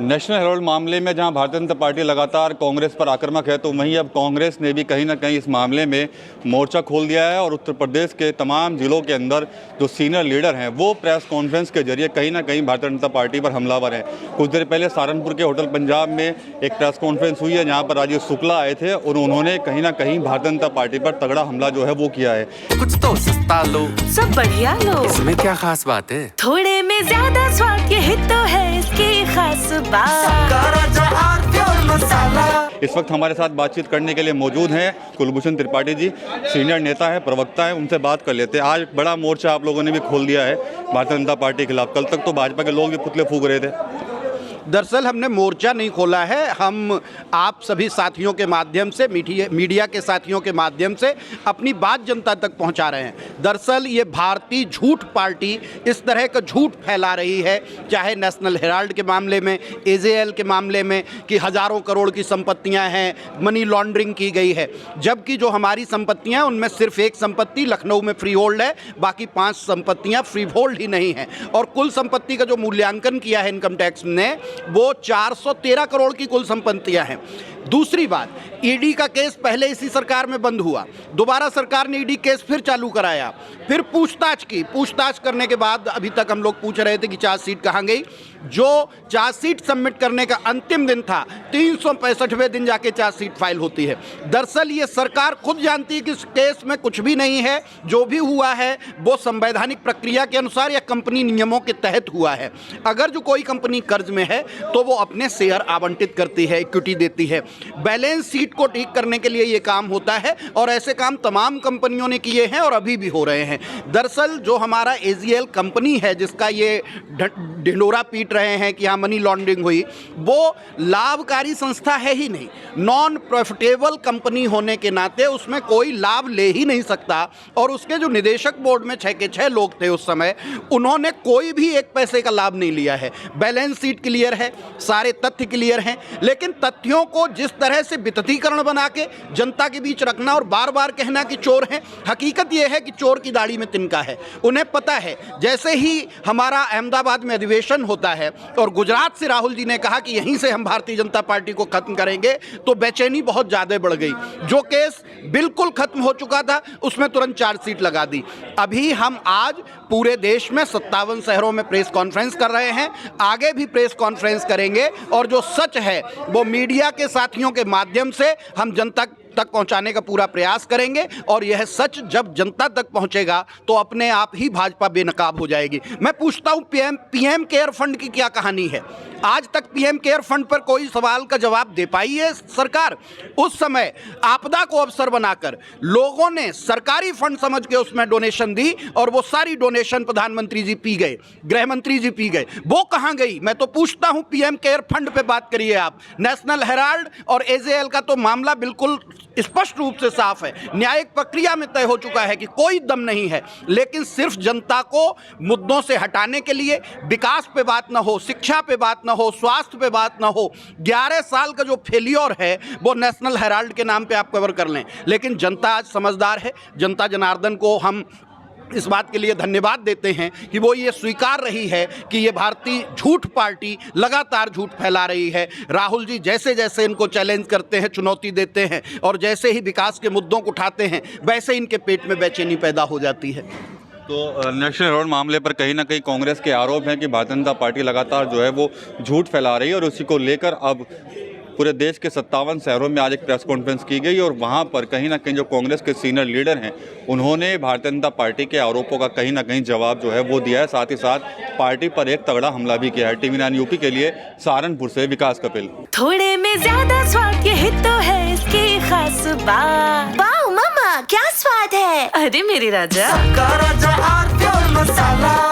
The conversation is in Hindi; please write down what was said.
नेशनल हेराल्ड मामले में जहां भारतीय जनता पार्टी लगातार कांग्रेस पर आक्रामक है, तो वहीं अब कांग्रेस ने भी कहीं ना कहीं इस मामले में मोर्चा खोल दिया है और उत्तर प्रदेश के तमाम जिलों के अंदर जो सीनियर लीडर हैं वो प्रेस कॉन्फ्रेंस के जरिए कहीं ना कहीं भारतीय जनता पार्टी पर हमलावर हैं। कुछ देर पहले सहारनपुर के होटल पंजाब में एक प्रेस कॉन्फ्रेंस हुई है जहाँ पर राजीव शुक्ला आए थे और उन्होंने कहीं ना कहीं भारतीय जनता पार्टी पर तगड़ा हमला जो है वो किया है। कुछ तो सस्ता लो, सब बढ़िया लो, इसमें क्या खास बात है? थोड़े में ज्यादा स्वाद, यही तो है इसकी खास बात। इस वक्त हमारे साथ बातचीत करने के लिए मौजूद हैं कुलभूषण त्रिपाठी जी, सीनियर नेता है, प्रवक्ता है, उनसे बात कर लेते हैं। आज बड़ा मोर्चा आप लोगों ने भी खोल दिया है भारतीय जनता पार्टी के खिलाफ। कल तक तो भाजपा के लोग भी पुतले फूंक रहे थे। दरअसल हमने मोर्चा नहीं खोला है, हम आप सभी साथियों के माध्यम से, मीडिया के साथियों के माध्यम से अपनी बात जनता तक पहुंचा रहे हैं। दरअसल ये भारतीय झूठ पार्टी इस तरह का झूठ फैला रही है, चाहे नेशनल हेराल्ड के मामले में, एजेएल के मामले में कि हज़ारों करोड़ की संपत्तियां हैं, मनी लॉन्ड्रिंग की गई है, जबकि जो हमारी संपत्तियां हैं उनमें सिर्फ एक संपत्ति लखनऊ में फ्री होल्ड है, बाकी 5 संपत्तियां फ्री होल्ड ही नहीं है। और कुल संपत्ति का जो मूल्यांकन किया है इनकम टैक्स ने, वो 413 करोड़ की कुल संपत्तियां हैं। दूसरी बात, ईडी का केस पहले इसी सरकार में बंद हुआ, दोबारा सरकार ने ईडी केस फिर चालू कराया, फिर पूछताछ की। पूछताछ करने के बाद अभी तक हम लोग पूछ रहे थे कि चार्जशीट कहाँ गई। जो चार्जशीट सबमिट करने का अंतिम दिन था, 365वें दिन जाके चार्जशीट फाइल होती है। दरअसल ये सरकार खुद जानती है कि इस केस में कुछ भी नहीं है, जो भी हुआ है वो संवैधानिक प्रक्रिया के अनुसार या कंपनी नियमों के तहत हुआ है। अगर जो कोई कंपनी कर्ज में है तो वो अपने शेयर आवंटित करती है, इक्विटी देती है। बैलेंस शीट को ठीक करने के लिए ये काम होता है और ऐसे काम तमाम कंपनियों ने किए हैं और अभी भी हो रहे हैं। दरअसल जो हमारा एजीएल कंपनी है, जिसका ये ढिंडोरा पीट रहे हैं कि यहाँ मनी लॉन्ड्रिंग हुई, वो लाभकारी संस्था है ही नहीं। नॉन प्रॉफिटेबल कंपनी होने के नाते उसमें कोई लाभ ले ही नहीं सकता। और उसके जो निदेशक बोर्ड में 6 के 6 लोग थे उस समय, उन्होंने कोई भी एक पैसे का लाभ नहीं लिया है। बैलेंस शीट क्लियर है, सारे तथ्य क्लियर हैं, लेकिन तथ्यों को जिस तरह से वितथीकरण बना के जनता के बीच रखना और बार बार कहना कि चोर हैं, हकीकत यह है कि चोर की दाढ़ी में तिनका है। उन्हें पता है, जैसे ही हमारा अहमदाबाद में अधिवेशन होता है और गुजरात से राहुल जी ने कहा कि यहीं से हम भारतीय जनता पार्टी को खत्म करेंगे, तो बेचैनी बहुत ज़्यादा बढ़ गई। जो केस बिल्कुल खत्म हो चुका था उसमें तुरंत चार्जशीट लगा दी। अभी हम आज पूरे देश में 57 शहरों में प्रेस कॉन्फ्रेंस कर रहे हैं, आगे भी प्रेस कॉन्फ्रेंस करेंगे और जो सच है वो मीडिया के साथियों के माध्यम से हम जनता तक पहुंचाने का पूरा प्रयास करेंगे। और यह सच जब जनता तक पहुंचेगा तो अपने आप ही भाजपा बेनकाब हो जाएगी। मैं पूछता हूं, पीएम केयर फंड की क्या कहानी है? आज तक पीएम केयर फंड पर कोई सवाल का जवाब दे पाई है सरकार? उस समय आपदा को अवसर बनाकर लोगों ने सरकारी फंड समझ के उसमें डोनेशन दी और वो सारी डोनेशन प्रधानमंत्री जी पी गए, गृह मंत्री जी पी गए। वो कहां गई? मैं तो पूछता हूं, पीएम केयर फंड पे बात करिए आप। नेशनल हेराल्ड और एजेएल का तो मामला बिल्कुल स्पष्ट रूप से साफ है, न्यायिक प्रक्रिया में तय हो चुका है कि कोई दम नहीं है। लेकिन सिर्फ जनता को मुद्दों से हटाने के लिए विकास पे बात ना हो, शिक्षा पे बात ना हो, स्वास्थ्य पे बात ना हो, 11 साल का जो फेलियर है वो नेशनल हेराल्ड के नाम पे आप कवर कर लें। लेकिन जनता आज समझदार है। जनता जनार्दन को हम इस बात के लिए धन्यवाद देते हैं कि वो ये स्वीकार रही है कि ये भारतीय झूठ पार्टी लगातार झूठ फैला रही है। राहुल जी जैसे जैसे इनको चैलेंज करते हैं, चुनौती देते हैं और जैसे ही विकास के मुद्दों को उठाते हैं, वैसे इनके पेट में बेचैनी पैदा हो जाती है। तो नेशनल हेराल्ड मामले पर कहीं ना कहीं कांग्रेस के आरोप हैं कि भारतीय जनता पार्टी लगातार जो है वो झूठ फैला रही है और उसी को लेकर अब पूरे देश के 57 शहरों में आज एक प्रेस कॉन्फ्रेंस की गई और वहां पर कहीं ना कहीं जो कांग्रेस के सीनियर लीडर हैं उन्होंने भारतीय जनता पार्टी के आरोपों का कहीं ना कहीं जवाब जो है वो दिया है। साथ ही साथ पार्टी पर एक तगड़ा हमला भी किया है। टीवी 9 यूपी के लिए सहारनपुर से विकास कपिल। थोड़े में ज्यादा स्वाद, यही तो है इसकी खास बात। वाओ मामा, क्या स्वाद है! अरे मेरे राजा, मसाला